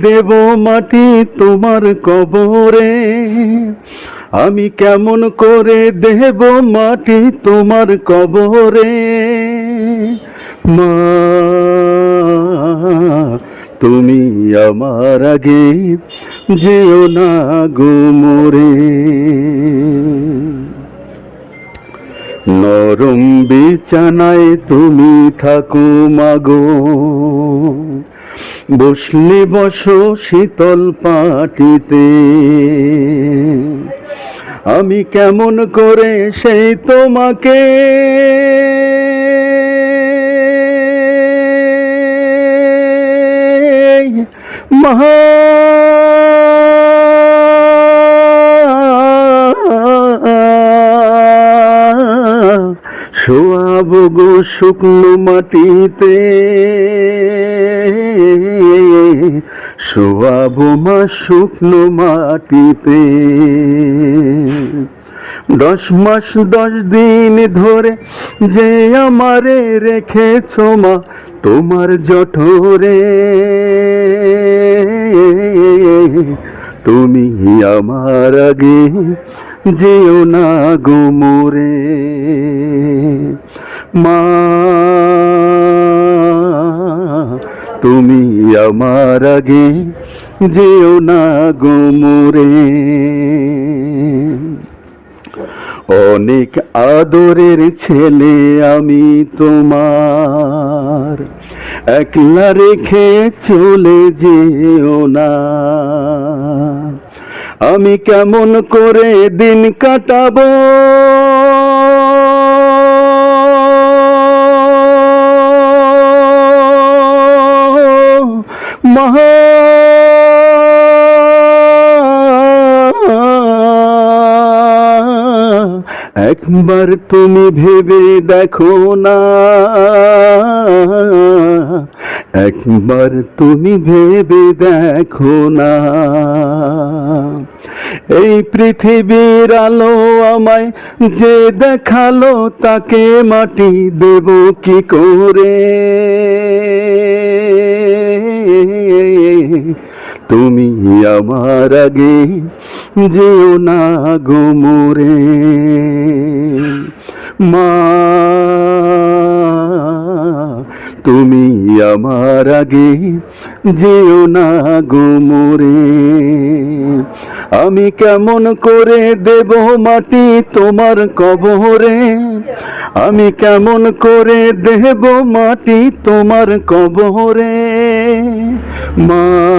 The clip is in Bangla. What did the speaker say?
দেব মাটি তোমার কবরে, আমি কেমন করে দেব মাটি তোমার কবরে। মা, তুমি আমার আগে যেও না গো মরে। নরম বিছানায় তুমি থাকো মাগো, বসলে বসো শীতল পাটিতে, আমি কেমন করে সেই তোমাকে মহা শোয়াবো গো শুকনো মাটিতে, শোয়াবো মা শুকনো মাটিতে। 10 মাস 10 দিন ধরে যে আমারে রেখেছ মা তোমার জঠরে, তুমি আমার আগে যেও না গো মরে। মা, তুমি আমার আগে যেও না গো মরে। অনেক আদরের ছেলে আমি তোমার, একলা রেখে চলে যেও না, আমি কেমন করে দিন কাটাবো মহা। একবার তুমি ভেবে দেখো না, একবার তুমি ভেবে দেখো না, এই পৃথিবীর আলো আমায় যে দেখালো তাকে মাটি দেব কি করে। তুমি আমার আগে যেও না গো মরে। মা, তুমি আমার আগে যেও না গো মরে, আমি কেমন করে দেব মাটি তোমার কবরে, আমি কেমন করে দেব মাটি তোমার কবরে। মা।